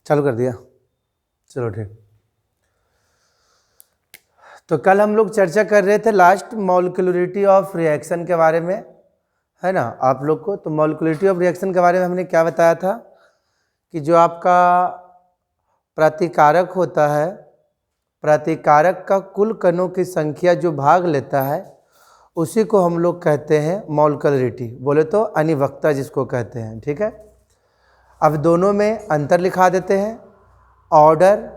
चालू कर दिया, चलो ठीक। तो कल हम लोग चर्चा कर रहे थे लास्ट मॉलिक्यूलरिटी ऑफ रिएक्शन के बारे में, है ना आप लोग को। तो मॉलिक्यूलरिटी ऑफ रिएक्शन के बारे में हमने क्या बताया था कि जो आपका प्रतिकारक होता है, प्रतिकारक का कुल कणों की संख्या जो भाग लेता है उसी को हम लोग कहते हैं मॉलिक्यूलरिटी, बोले तो अनिवक्ता जिसको कहते हैं, ठीक है। अब दोनों में अंतर लिखा देते हैं, ऑर्डर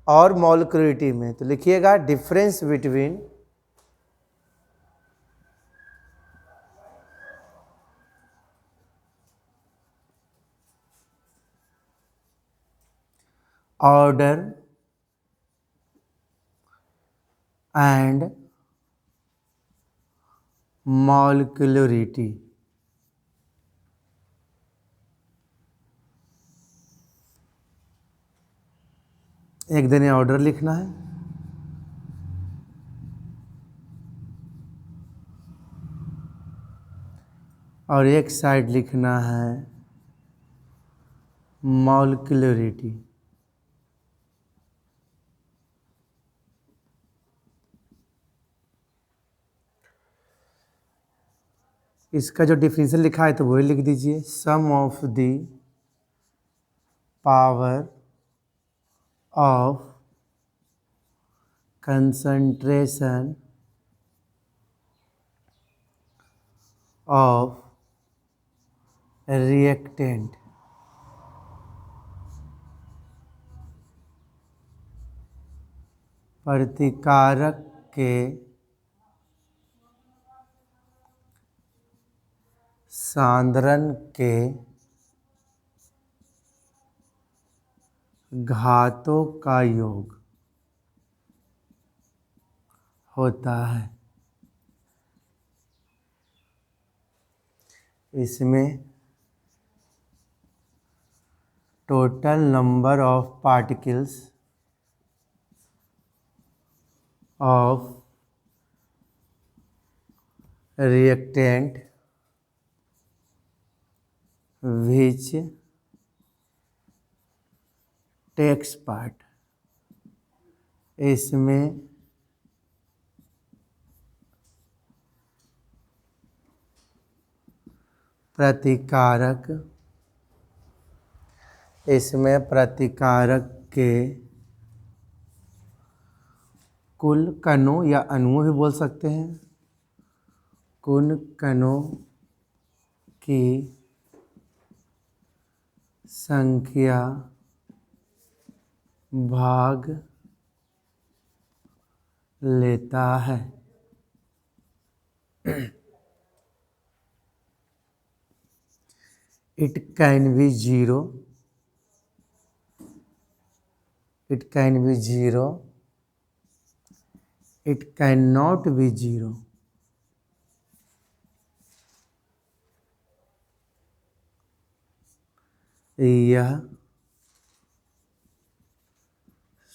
और मॉलिक्यूलरिटी में। तो लिखिएगा difference between order and molecularity. एक दिन ऑर्डर लिखना है और एक साइड लिखना है मॉलिक्यूलरिटी। इसका जो डिफिनेशन लिखा है तो वही लिख दीजिए, sum of the power of concentration of reactant प्रतिकारक के सांद्रण के घातों का योग होता है। इसमें total number of particles of reactant which takes part, इसमें प्रतिकारक के कुल कणों या अणुओं भी बोल सकते हैं, कुल कणों की संख्या भाग लेता है। It can be 0, it can be 0, it cannot be 0। यह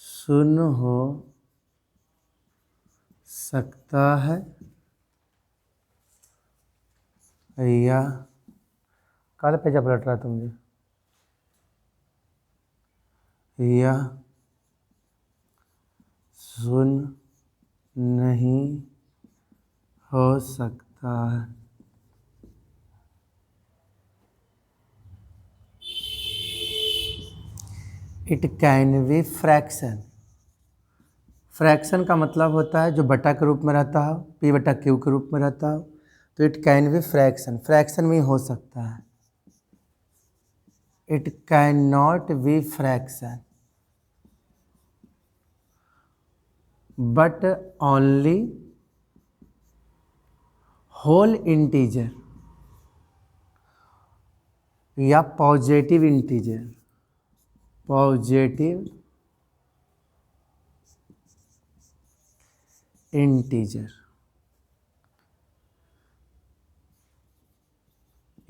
शून्य हो सकता है या काले पेजा पलट रहा तुम जी, यह शून्य नहीं हो सकता है। It can be fraction. Fraction का मतलब होता है जो बटा के रूप में रहता हो, पी बटा क्यू के रूप में रहता हो, तो it can be fraction, fraction में हो सकता है। It can not be fraction but only whole integer या पॉजिटिव इंटीजर, पॉजिटिव इंटीजर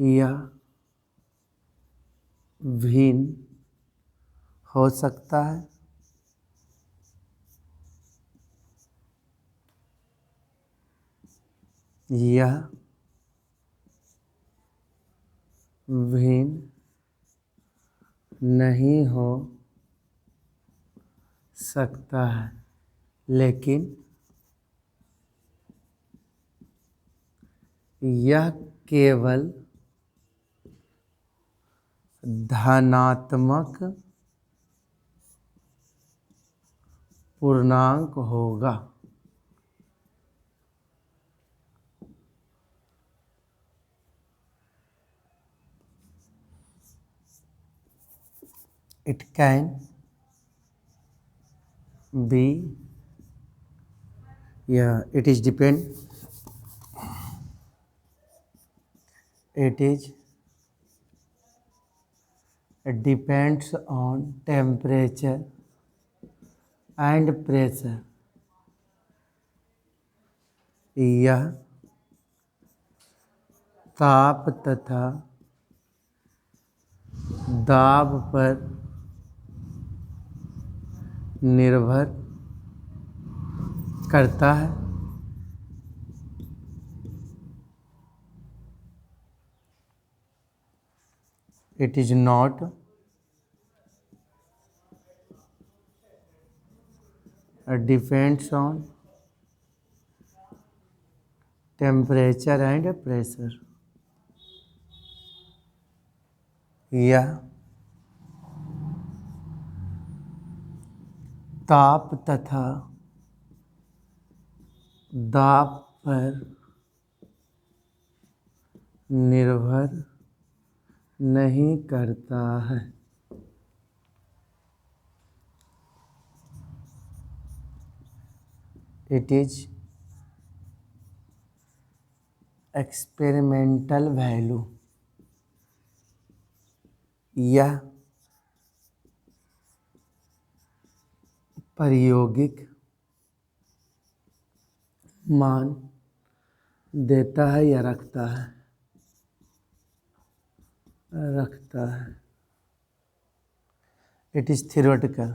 या भिन्न हो सकता है। यह भिन्न नहीं हो सकता है, लेकिन यह केवल धनात्मक पूर्णांक होगा। It can be, yeah, it is depends on temperature and pressure। यह ताप तथा दाब पर निर्भर करता है। It is not depends on temperature and pressure। यह ताप तथा दाब पर निर्भर नहीं करता है। It is experimental value। यह प्रायोगिक मान देता है या रखता है। It is theoretical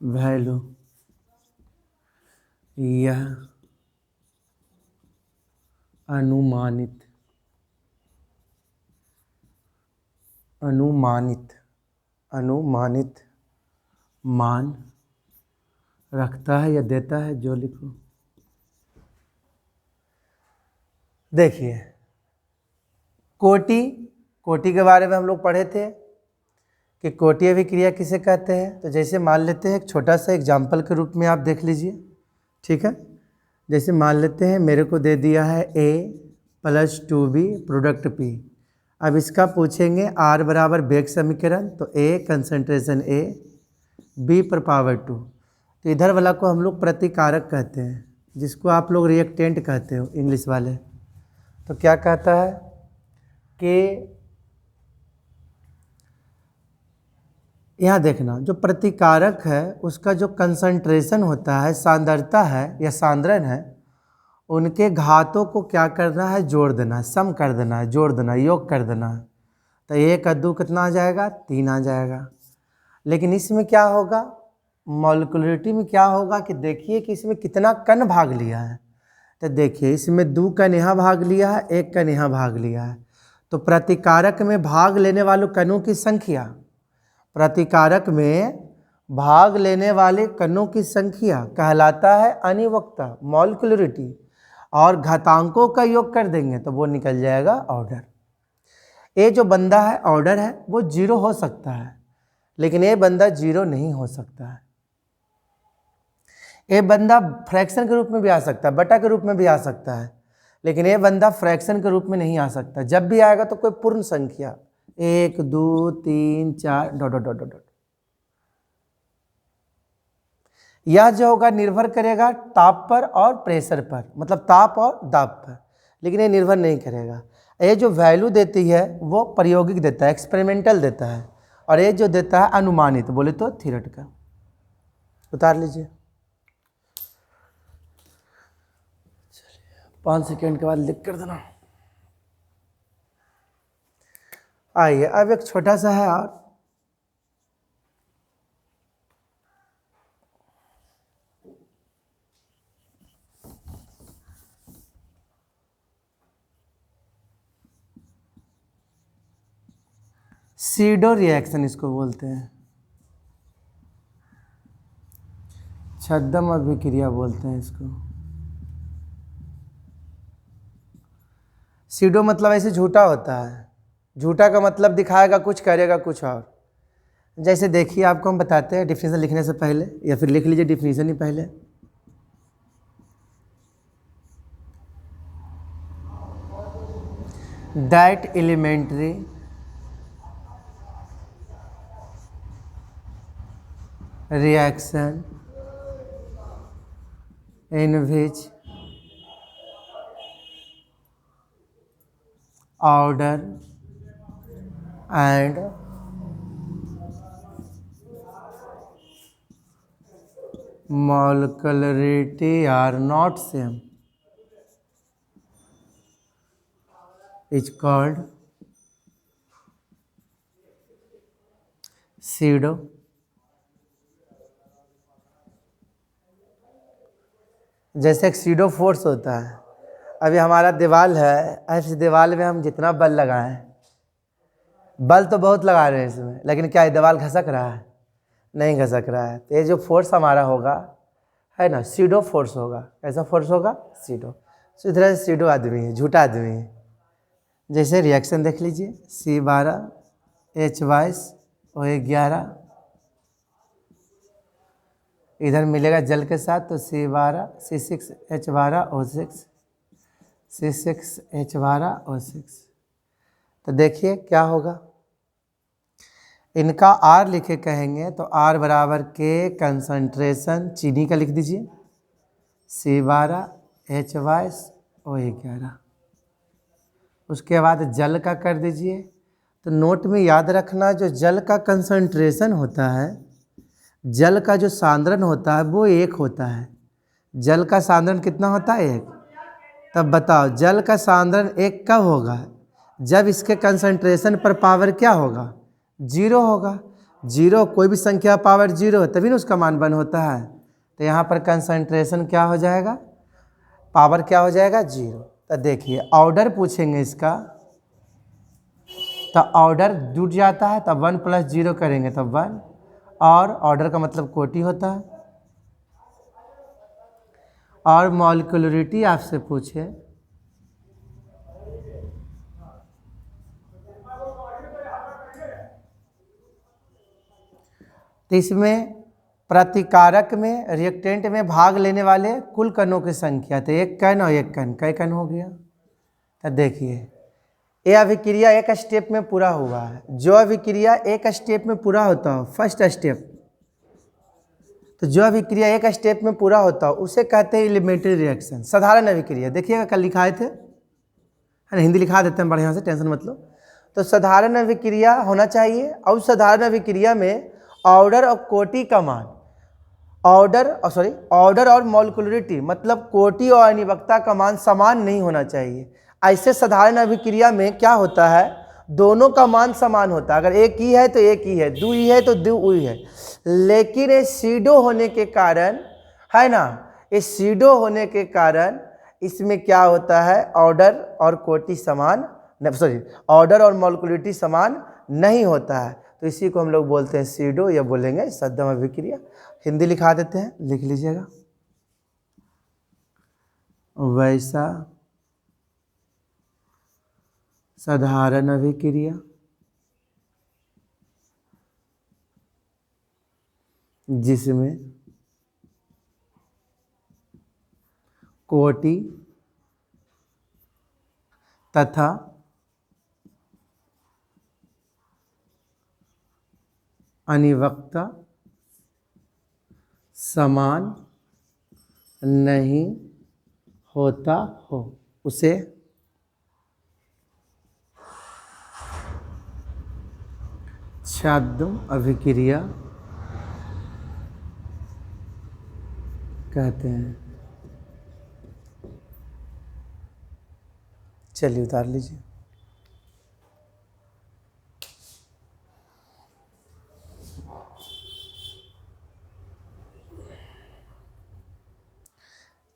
value। यह अनुमानित मान रखता है या देता है, जो लिखो। देखिए, कोटि के बारे में हम लोग पढ़े थे कि कोटि अभिक्रिया किसे कहते हैं। तो जैसे मान लेते हैं, एक छोटा सा एग्जाम्पल के रूप में आप देख लीजिए, ठीक है। जैसे मान लेते हैं मेरे को दे दिया है A + 2B प्रोडक्ट P। अब इसका पूछेंगे R बराबर वेग समीकरण, तो A कंसंट्रेशन A, B पर पावर 2। तो इधर वाला को हम लोग प्रतिकारक कहते हैं, जिसको आप लोग रिएक्टेंट कहते हो इंग्लिश वाले। तो क्या कहता है कि यहाँ देखना, जो प्रतिकारक है उसका जो कंसंट्रेशन होता है, सांद्रता है या सांद्रण है, उनके घातों को क्या करना है, जोड़ देना है, सम कर देना है, जोड़ देना है, योग कर देना है। तो 1 और 2 कितना आ जाएगा, 3 आ जाएगा। लेकिन इसमें क्या होगा, मॉलिक्यूलरिटी में क्या होगा कि देखिए कि इसमें कितना कण भाग लिया है। तो देखिए इसमें 2 कण यहाँ भाग लिया है, 1 कण यहाँ भाग लिया है। तो प्रतिकारक में भाग लेने वाले कणों की संख्या, प्रतिकारक में भाग लेने वाले कणों की संख्या कहलाता है अनिवक्ता, मॉलिक्यूलरिटी। और घातांकों का योग कर देंगे तो वो निकल जाएगा ऑर्डर। ये जो बंदा है ऑर्डर है, वो 0 हो सकता है, लेकिन ये बंदा 0 नहीं हो सकता है। ये बंदा फ्रैक्शन के रूप में भी आ सकता है, बटा के रूप में भी आ सकता है, लेकिन ये बंदा फ्रैक्शन के रूप में नहीं आ सकता। जब भी आएगा तो कोई पूर्ण संख्या, 1 2 3 4 डॉट डॉट डॉट डॉट। यह जो होगा निर्भर करेगा ताप पर और प्रेशर पर, मतलब ताप और दाब पर, लेकिन ये निर्भर नहीं करेगा। ये जो वैल्यू देती है वो प्रायोगिक देता है, एक्सपेरिमेंटल देता है, और ये जो देता है अनुमानित, बोले तो थ्योरेटिकल। उतार लीजिए, 5 सेकेंड के बाद लिख कर देना। आइए अब एक छोटा सा है और सीडो रिएक्शन इसको बोलते हैं, छद्म अभिक्रिया बोलते हैं इसको। सीडो मतलब ऐसे झूठा होता है, झूठा का मतलब दिखाएगा कुछ, करेगा कुछ और। जैसे देखिए, आपको हम बताते हैं डिफिनीशन लिखने से पहले, या फिर लिख लीजिए डिफिनीशन ही पहले। That elementary reaction in which order and molecularity are not same is called pseudo जैसे एक सीडो फोर्स होता है। अभी हमारा दीवार है, ऐसे दीवार में हम जितना बल लगाएं, बल तो बहुत लगा रहे हैं इसमें, लेकिन क्या ये दीवार घसक रहा है? नहीं घसक रहा है। तो ये जो फोर्स हमारा होगा है ना, सीडो फोर्स होगा। कैसा फोर्स होगा? सीडो। तो इधर सीडो आदमी है, झूठा आदमी है। जैसे रिएक्शन देख लीजिए, C12H22O11, इधर मिलेगा जल के साथ तो C12 C6H12O6 C6H12O6। तो देखिए क्या होगा, इनका R लिखे कहेंगे तो R बराबर के कंसंट्रेशन चीनी का लिख दीजिए C12H22O11, उसके बाद जल का कर दीजिए। तो नोट में याद रखना, जो जल का कंसंट्रेशन होता है, जल का जो सांद्रण होता है वो 1 होता है। जल का सांद्रण कितना होता है? 1। तब बताओ जल का सांद्रण 1 कब होगा? जब इसके कंसंट्रेशन पर पावर क्या होगा? 0 होगा। 0, कोई भी संख्या पावर 0 है तभी ना उसका मान 1 होता है। तो यहाँ पर कंसंट्रेशन क्या हो जाएगा? पावर क्या हो जाएगा? 0। तो देखिए ऑर्डर पूछेंगे इसका, तो ऑर्डर जुट जाता है, तब 1 + 0 करेंगे तब 1, और ऑर्डर का मतलब कोटि होता है। और मॉलिक्यूलरिटी आपसे पूछे तो इसमें प्रतिकारक में, रिएक्टेंट में भाग लेने वाले कुल कणों की संख्या, तो 1 कण और 1 कण, कई कण हो गया? तो देखिए ये अभिक्रिया एक स्टेप में पूरा हुआ है। जो अभिक्रिया एक स्टेप में पूरा होता हो, फर्स्ट स्टेप, तो जो अभिक्रिया एक स्टेप में पूरा होता हो उसे कहते हैं एलिमेंट्री रिएक्शन, साधारण अभिक्रिया। देखिएगा कल लिखाए थे, है ना, हिंदी लिखा देते हैं बढ़िया से, टेंशन मत लो। तो साधारण अभिक्रिया होना चाहिए, और साधारण अभिक्रिया में ऑर्डर और कोटि का मान, ऑर्डर और मॉलिक्यूलरिटी मतलब कोटि और अनिवक्ता का मान समान नहीं होना चाहिए। ऐसे साधारण अभिक्रिया में क्या होता है, दोनों का मान समान होता है। अगर एक ही है तो एक ही है, दो ही है तो दो ही है। लेकिन ये सीडो होने के कारण, है ना, ये सीडो होने के कारण इसमें क्या होता है, ऑर्डर और कोटि समान, ऑर्डर और मॉलिक्यूलरिटी समान नहीं होता है। तो इसी को हम लोग बोलते हैं सीडो, या बोलेंगे सद्धम अभिक्रिया। हिंदी लिखा देते हैं, लिख लीजिएगा। वैसा साधारण अभिक्रिया जिसमें कोटि तथा अनिवक्ता समान नहीं होता हो, उसे छद्म अभिक्रिया कहते हैं। चलिए उतार लीजिए।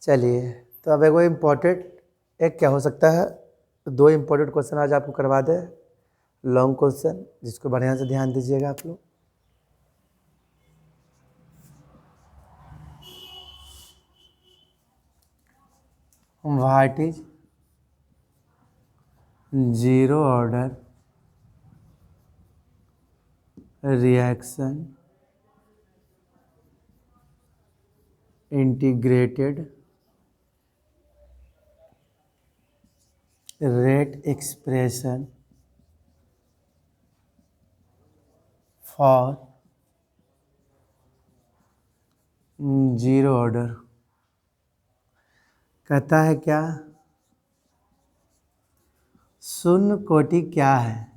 चलिए, तो अब एक क्या हो सकता है, 2 इम्पोर्टेंट क्वेश्चन आज आपको करवा दे। लॉन्ग क्वेश्चन जिसको बढ़िया से ध्यान दीजिएगा आप लोग। What is zero order reaction integrated rate expression for zero order. कहता है क्या, शून्य कोटि क्या है?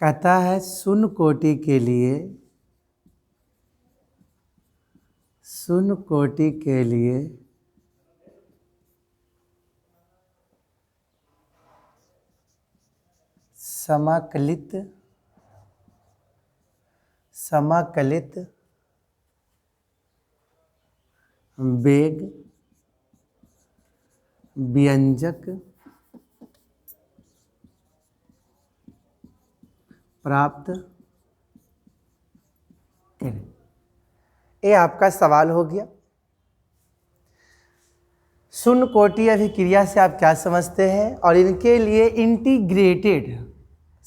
कहता है शून्य कोटि के लिए, शून्य कोटि के लिए समाकलित वेग व्यंजक प्राप्त करें। ये आपका सवाल हो गया। शून्य कोटि अभिक्रिया से आप क्या समझते हैं, और इनके लिए इंटीग्रेटेड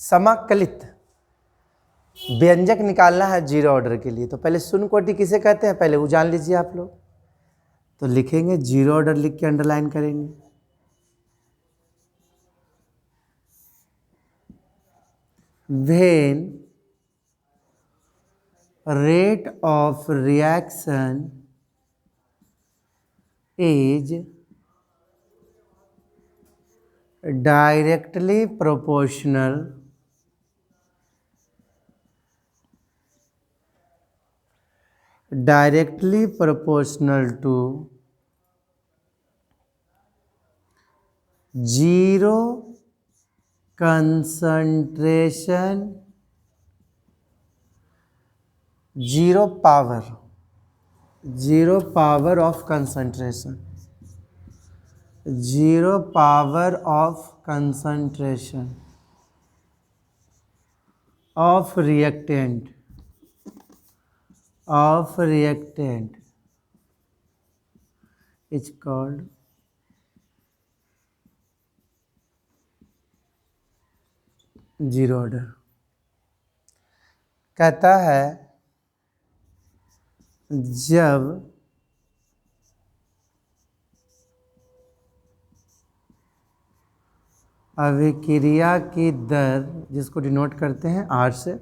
समाकलित व्यंजक निकालना है जीरो ऑर्डर के लिए। तो पहले शून्य कोटि किसे कहते हैं पहले वो जान लीजिए आप लोग। तो लिखेंगे जीरो ऑर्डर, लिख के अंडरलाइन करेंगे। when rate of reaction is directly proportional to zero concentration, zero power of concentration, zero power of concentration of reactant is called zero order. कहता है जब अभिक्रिया की दर, जिसको डिनोट करते हैं R से,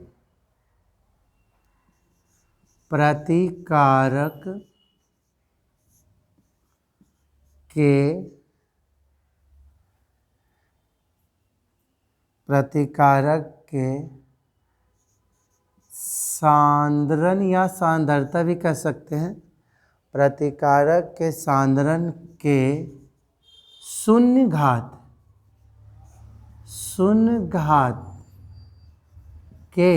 प्रतिकारक के सांद्रण या सांद्रता भी कह सकते हैं, प्रतिकारक के सांद्रण के शून्य घात के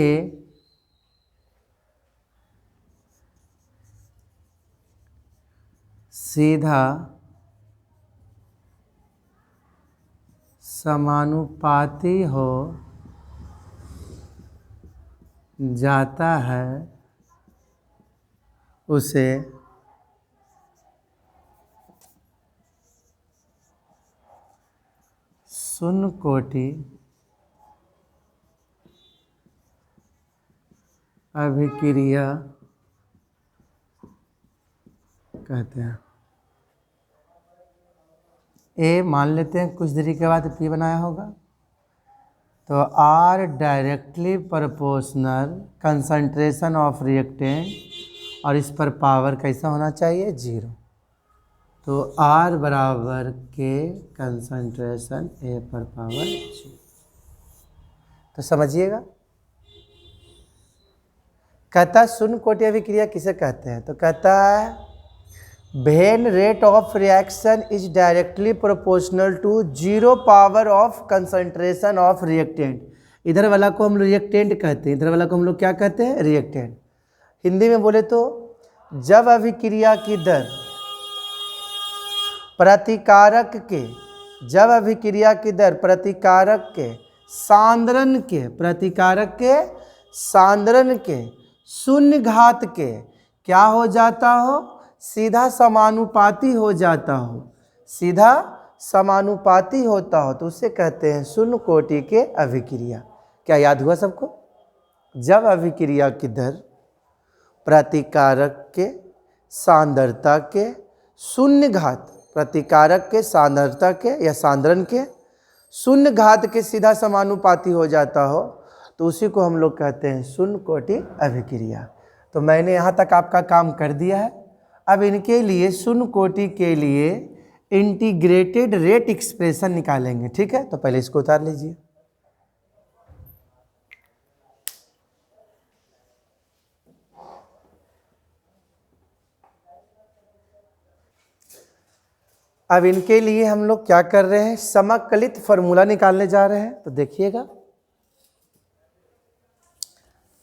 सीधा समानुपाती हो जाता है, उसे शून्य कोटि अभिक्रिया कहते हैं। ए मान लेते हैं, कुछ देरी के बाद पी बनाया होगा, तो are directly proportional concentration of reactant, और इस पर पावर कैसा होना चाहिए, जीरो। तो आर बराबर के कंसंट्रेशन ए पर पावर जीरो। तो समझिएगा, कहता शून्य कोटि अभिक्रिया किसे कहते हैं, तो कहता है when rate of reaction is directly proportional to zero power of concentration of reactant। इधर वाला को हम लोग रिएक्टेंट कहते हैं, इधर वाला को हम लोग क्या कहते हैं, रिएक्टेंट। हिंदी में बोले तो जब अभिक्रिया की दर प्रतिकारक के, जब अभिक्रिया की दर प्रतिकारक के सांद्रण के, प्रतिकारक के सांद्रण के शून्य घात के क्या हो जाता हो, सीधा समानुपाती हो जाता हो, सीधा समानुपाती होता हो, तो उसे कहते हैं शून्य कोटि के अभिक्रिया। क्या याद हुआ सबको? जब अभिक्रिया की दर प्रतिकारक के सांद्रता के शून्य घात, प्रतिकारक के सांद्रता के या सांद्रण के शून्य घात के सीधा समानुपाती हो जाता हो, तो उसी को हम लोग कहते हैं शून्य कोटि अभिक्रिया। तो मैंने यहाँ तक आपका काम कर दिया है। अब इनके लिए शून्य कोटि के लिए इंटीग्रेटेड रेट एक्सप्रेशन निकालेंगे, ठीक है? तो पहले इसको उतार लीजिए। अब इनके लिए हम लोग क्या कर रहे हैं, समाकलित फॉर्मूला निकालने जा रहे हैं। तो देखिएगा,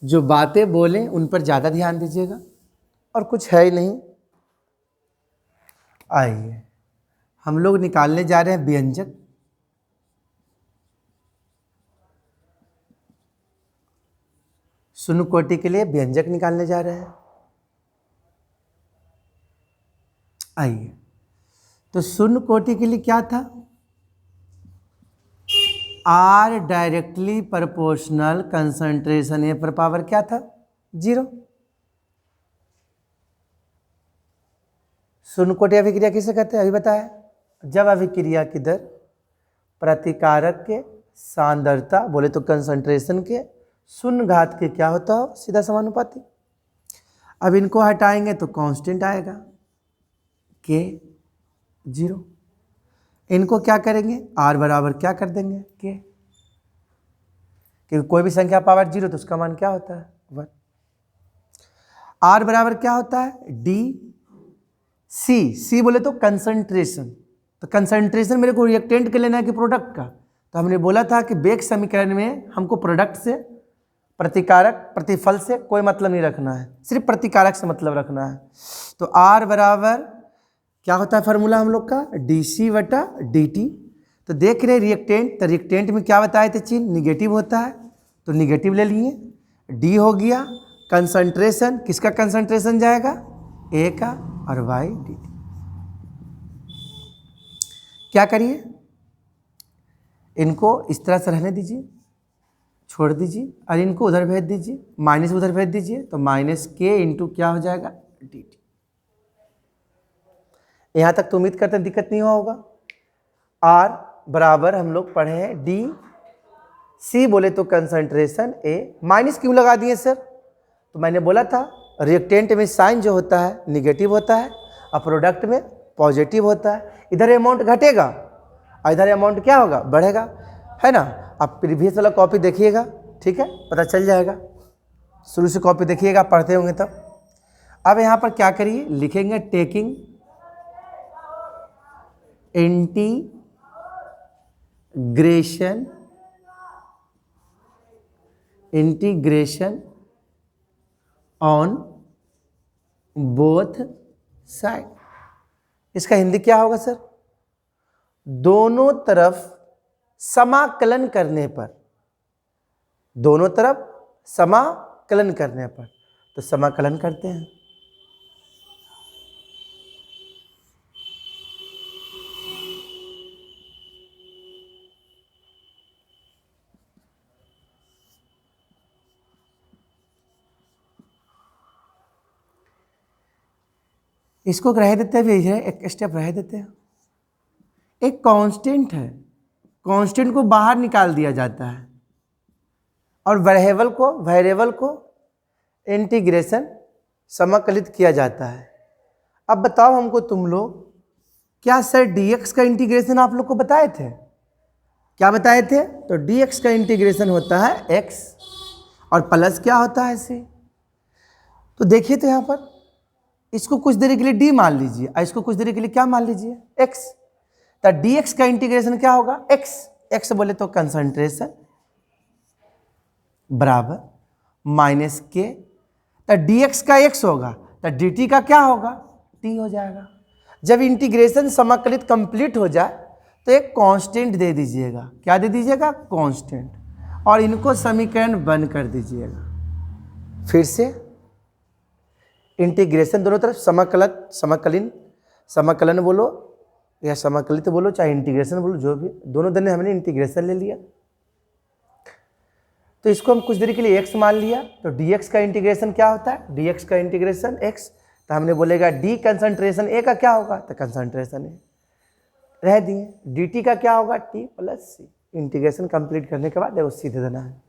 जो बातें बोलें उन पर ज़्यादा ध्यान दीजिएगा, और कुछ है ही नहीं। आइए हम लोग निकालने जा रहे हैं व्यंजक। शून्य कोटि के लिए व्यंजक निकालने जा रहे हैं। आइए, तो शून्य कोटि के लिए क्या था, आर डायरेक्टली प्रोपोर्शनल कंसंट्रेशन ए पर पावर क्या था, 0। शून्य कोटि अभिक्रिया किसे कहते हैं, अभी बताया। जब अभिक्रिया की दर प्रतिकारक के सांद्रता, बोले तो कंसंट्रेशन के शून्य घात के क्या होता हो, सीधा समानुपाती। अब इनको हटाएंगे तो कांस्टेंट आएगा के 0। इनको क्या करेंगे, आर बराबर क्या कर देंगे, के, क्योंकि कोई भी संख्या पावर 0 तो उसका मान क्या होता है, 1। आर बराबर क्या होता है, डी सी, सी बोले तो कंसंट्रेशन। तो कंसंट्रेशन मेरे को रिएक्टेंट के लेना है कि प्रोडक्ट का। तो हमने बोला था कि बेक समीकरण में हमको प्रोडक्ट से, प्रतिकारक प्रतिफल से कोई मतलब नहीं रखना है, सिर्फ प्रतिकारक से मतलब रखना है। तो आर बराबर क्या होता है फार्मूला हम लोग का, डी सी बटा डी टी। तो देख रहे रिएक्टेंट, तो रिएक्टेंट में क्या बताए थे चिन्ह, निगेटिव होता है, तो निगेटिव ले लिए। डी हो गया कंसंट्रेशन, किसका कंसंट्रेशन जाएगा, ए का, और वाई डी टी। क्या करिए, इनको इस तरह से रहने दीजिए, छोड़ दीजिए, और इनको उधर भेज दीजिए, माइनस उधर भेज दीजिए, तो माइनस के इंटू क्या हो जाएगा, डी टी। यहाँ तक तो उम्मीद करते हैं दिक्कत नहीं होगा। आर बराबर हम लोग पढ़े हैं डी सी, बोले तो कंसंट्रेशन ए। माइनस क्यों लगा दिए सर, तो मैंने बोला था रिएक्टेंट में साइन जो होता है निगेटिव होता है, और प्रोडक्ट में पॉजिटिव होता है। इधर अमाउंट घटेगा और इधर अमाउंट क्या होगा, बढ़ेगा, है ना। आप प्रीवियस वाला कॉपी देखिएगा, ठीक है, पता चल जाएगा। शुरू से कॉपी देखिएगा, पढ़ते होंगे तब। अब यहाँ पर क्या करिए, लिखेंगे taking integration on both side. इसका हिंदी क्या होगा सर, दोनों तरफ समाकलन करने पर, दोनों तरफ समाकलन करने पर। तो समाकलन करते हैं। इसको रह देते हैं, एक स्टेप रह देते हैं। एक कांस्टेंट है, कांस्टेंट को बाहर निकाल दिया जाता है, और वेरिएबल को इंटीग्रेशन समाकलित किया जाता है। अब बताओ हमको तुम लोग, क्या सर dx का इंटीग्रेशन आप लोग को बताए थे, क्या बताए थे, तो dx का इंटीग्रेशन होता है x, और प्लस क्या होता है c। तो देखिए, तो यहाँ पर इसको कुछ देर के लिए d मान लीजिए, और इसको कुछ देर के लिए क्या मान लीजिए, x। तो dx का इंटीग्रेशन क्या होगा, x बोले तो कंसंट्रेशन बराबर माइनस के, तो dx का x होगा, तो dt का क्या होगा, t हो जाएगा। जब इंटीग्रेशन समाकलित कंप्लीट हो जाए तो एक कांस्टेंट दे दीजिएगा। क्या दे दीजिएगा? कांस्टेंट। और इनको समीकरण बंद कर दीजिएगा। फिर से इंटीग्रेशन दोनों तरफ समाकलन बोलो या समाकलित बोलो, चाहे इंटीग्रेशन बोलो, जो भी, दोनों दने हमने इंटीग्रेशन ले लिया। तो इसको हम कुछ देर के लिए x मान लिया, तो dx का इंटीग्रेशन क्या होता है? dx का इंटीग्रेशन x, तो हमने बोलेगा d कंसंट्रेशन a का क्या होगा? तो कंसंट्रेशन a रह दिए। dt का क्या होगा? t plus c। Integration complete करने के बाद देखो सीधे देना है।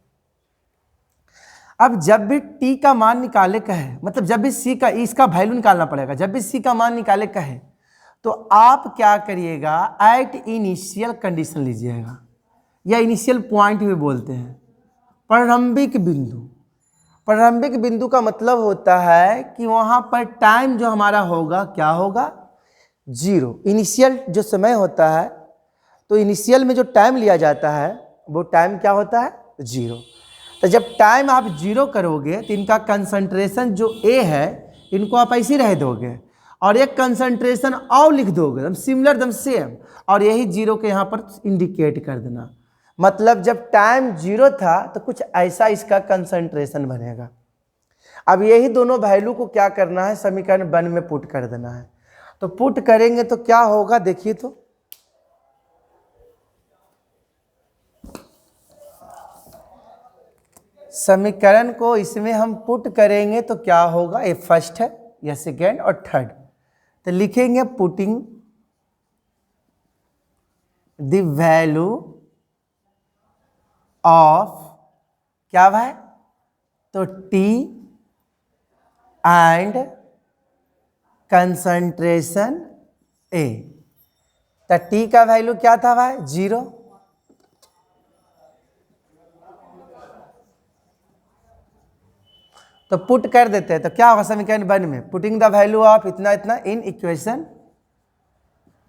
अब जब भी t का मान निकाले का है, मतलब जब भी c का, इसका वैल्यू निकालना पड़ेगा, जब भी c का मान निकाले का है तो आप क्या करिएगा? एट इनिशियल कंडीशन लीजिएगा, या इनिशियल पॉइंट भी बोलते हैं, प्रारंभिक बिंदु। प्रारंभिक बिंदु का मतलब होता है कि वहां पर टाइम जो हमारा होगा क्या होगा? जीरो। इनिशियल जो समय होता है, तो इनिशियल में जो टाइम लिया जाता है वो टाइम क्या होता है? जीरो। तो जब टाइम आप जीरो करोगे तो इनका कंसंट्रेशन जो ए है, इनको आप ऐसे रह दोगे और एक कंसंट्रेशन और लिख दोगे, एकदम सिमिलर, एकदम सेम, और यही जीरो के यहाँ पर इंडिकेट कर देना। मतलब जब टाइम जीरो था तो कुछ ऐसा इसका कंसंट्रेशन बनेगा। अब यही दोनों वैल्यू को क्या करना है? समीकरण 1 में पुट कर देना है। तो पुट करेंगे तो क्या होगा? देखिए तो समीकरण को इसमें हम पुट करेंगे तो क्या होगा? ये फर्स्ट है, या सेकेंड और थर्ड। तो लिखेंगे पुटिंग द वैल्यू ऑफ क्या भाई? तो t एंड कंसंट्रेशन A। तो t का वैल्यू क्या था भाई? जीरो। तो पुट कर देते हैं तो क्या होगा? समीकरण 1 में पुटिंग द वैल्यू ऑफ इतना इतना इन इक्वेशन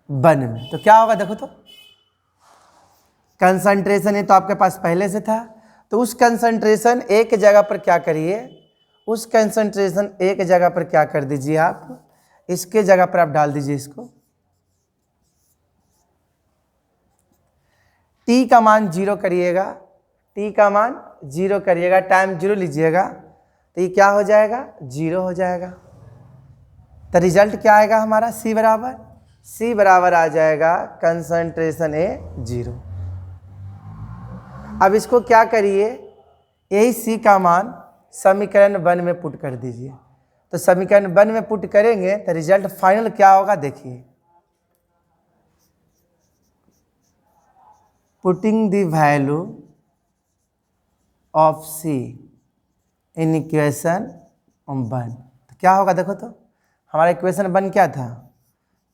1 में, तो क्या होगा? देखो तो कंसंट्रेशन ये तो आपके पास पहले से था, तो उस कंसंट्रेशन ए के जगह पर क्या करिए? उस कंसंट्रेशन ए के जगह पर क्या कर दीजिए आप? इसके जगह पर आप डाल दीजिए इसको। टी का मान जीरो करिएगा, टी का मान जीरो करिएगा, टाइम जीरो लीजिएगा, तो ये क्या हो जाएगा? जीरो हो जाएगा। तो रिजल्ट क्या आएगा हमारा? सी बराबर आ जाएगा कंसंट्रेशन ए जीरो। अब इसको क्या करिए? यही सी का मान समीकरण 1 में पुट कर दीजिए। तो समीकरण 1 में पुट करेंगे तो रिजल्ट फाइनल क्या होगा? देखिए, putting the value of C in equation 1, तो क्या होगा? देखो तो हमारा इक्वेशन 1 क्या था?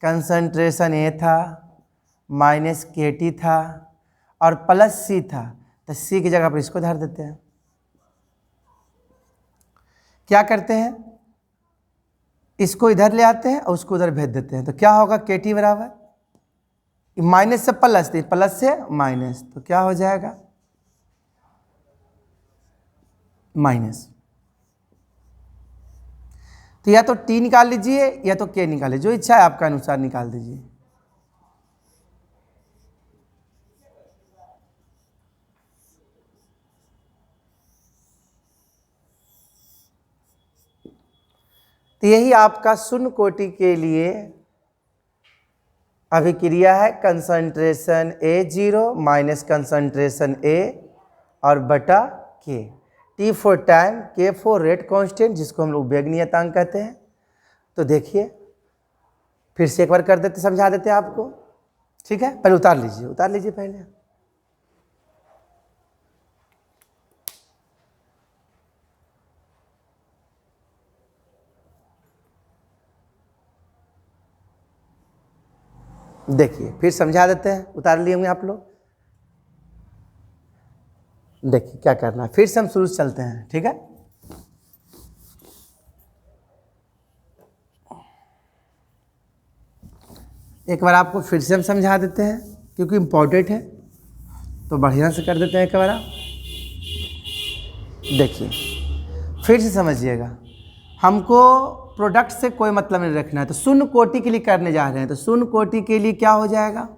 कंसंट्रेशन ए था, माइनस के टी था और प्लस सी था। तो सी की जगह पर इसको धर देते हैं। क्या करते हैं? इसको इधर ले आते हैं और उसको उधर भेज देते हैं। तो क्या होगा? के टी बराबर माइनस से प्लस, प्लस से माइनस, तो क्या हो जाएगा? माइनस। तो या तो टी निकाल लीजिए या तो के निकालिए, जो इच्छा है आपका अनुसार निकाल दीजिए। तो यही आपका शून्य कोटि के लिए अभिक्रिया है। कंसंट्रेशन ए जीरो माइनस कंसंट्रेशन ए और बटा के। टी फॉर टाइम, के फॉर रेट कांस्टेंट, जिसको हम लोग वेग नियतांक कहते हैं। तो देखिए फिर से एक बार कर देते, समझा देते आपको, ठीक है? पहले उतार लीजिए पहले। देखिए फिर समझा देते हैं, उतार लिए होंगे आप लोग। देखिए क्या करना है, फिर से हम शुरू से चलते हैं, ठीक है? एक बार आपको फिर से हम समझा देते हैं क्योंकि इम्पोर्टेंट है, तो बढ़िया से कर देते हैं एक बार आप। देखिए फिर से समझिएगा, हमको प्रोडक्ट से कोई मतलब नहीं रखना है, तो शून्य कोटि के लिए करने जा रहे हैं, तो शून्य कोटि के लिए क्या हो जाएगा,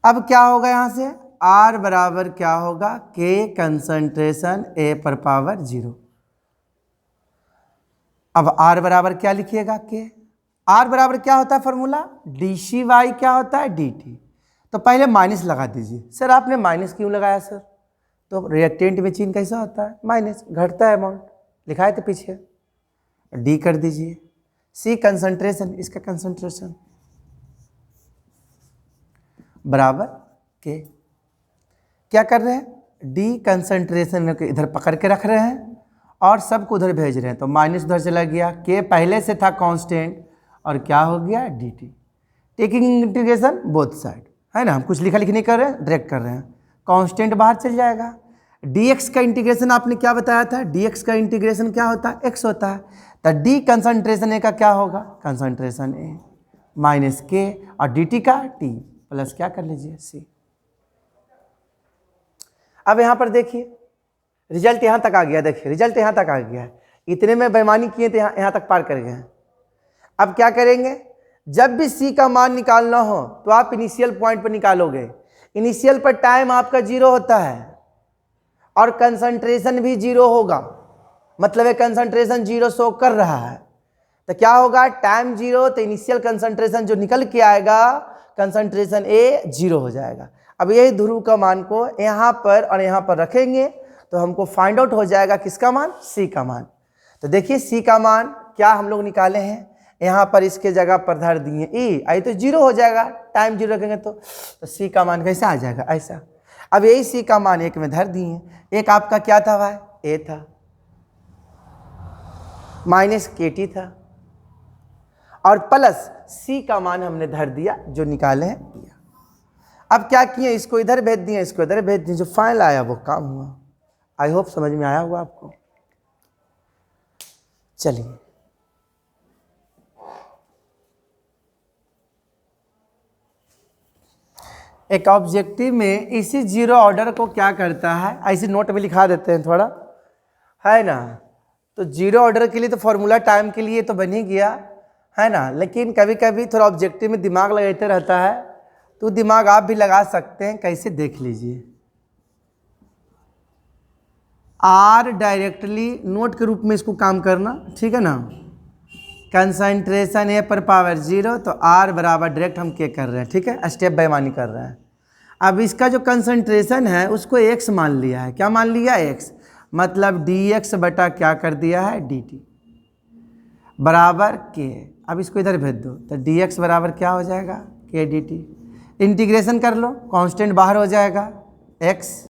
अब क्या होगा यहाँ से R बराबर क्या होगा K कंसंट्रेशन A पर पावर 0। अब R बराबर क्या लिखिएगा K, R बराबर क्या होता है फॉर्मूला dCy क्या होता है dt। तो पहले माइनस लगा दीजिए। सर आपने माइनस क्यों लगाया सर, तो रिएक्टेंट में चिन्ह कैसा होता है माइनस, घटता है अमाउंट, लिखा है तो पीछे डी कर दीजिए। C कंसंट्रेशन, इसका कंसंट्रेशन बराबर के, क्या कर रहे हैं डी कंसंट्रेशन को इधर पकड़ के रख रहे हैं और सबको उधर भेज रहे हैं, तो माइनस उधर चला गया, के पहले से था कांस्टेंट और क्या हो गया D T. Taking integration both side है ना, हम कुछ लिखा लिखी नहीं कर रहे हैं, डायरेक्ट कर रहे हैं, कांस्टेंट बाहर चल जाएगा। dx का इंटीग्रेशन आपने क्या बताया था, dx का इंटीग्रेशन क्या होता है x होता है, तो d कंसंट्रेशन ए का क्या होगा कंसंट्रेशन ए माइनस के और dt का t प्लस क्या कर लीजिए c। अब यहाँ पर देखिए रिजल्ट यहाँ तक आ गया, देखिए रिजल्ट यहाँ तक आ गया है, इतने में बेईमानी किए थे यहाँ तक पार कर गए हैं। अब क्या करेंगे, जब भी c का मान निकालना हो तो आप इनिशियल पॉइंट पर निकालोगे, इनिशियल पर टाइम आपका 0 होता है और कंसंट्रेशन भी 0 होगा, मतलब है कंसंट्रेशन 0 शो कर रहा है, तो क्या होगा टाइम 0, तो इनिशियल कंसंट्रेशन जो निकल के आएगा कंसंट्रेशन ए 0 हो जाएगा। अब यही ध्रुव का मान को यहाँ पर और यहाँ पर रखेंगे तो हमको फाइंड आउट हो जाएगा किसका मान, सी का मान। तो देखिए सी का मान क्या हम लोग निकाले हैं, यहाँ पर इसके जगह पर धर दिए ई, आई तो 0 हो जाएगा, टाइम 0 रखेंगे तो सी का मान कैसा आ जाएगा ऐसा। अब यही सी का मान एक में धर दिए, एक आपका क्या था भाई ए था माइनस के टी था और प्लस सी का मान हमने धर दिया जो निकाले हैं दिया। अब क्या किए, इसको इधर भेज दिए, इसको इधर भेज दिए, जो फाइनल आया वो काम हुआ। आई होप समझ में आया होगा आपको। चलिए एक ऑब्जेक्टिव में इसी 0 ऑर्डर को क्या करता है, ऐसे नोट में लिखा देते हैं थोड़ा, है ना। तो 0 ऑर्डर के लिए तो फॉर्मूला टाइम के लिए तो बन ही गया है ना, लेकिन कभी कभी थोड़ा ऑब्जेक्टिव में दिमाग लगाते रहता है, तो दिमाग आप भी लगा सकते हैं, कैसे देख लीजिए। R डायरेक्टली नोट के रूप में इसको काम करना, ठीक है ना। कंसंट्रेशन ए पर पावर 0, तो R बराबर डायरेक्ट हम क्या कर रहे हैं, ठीक है, स्टेप बेईमानी कर रहे हैं। अब इसका जो कंसंट्रेशन है उसको x मान लिया है, क्या मान लिया x, मतलब dx बटा क्या कर दिया है dt बराबर k। अब इसको इधर भेज दो तो dx बराबर क्या हो जाएगा k dt, इंटीग्रेशन कर लो, कांस्टेंट बाहर हो जाएगा x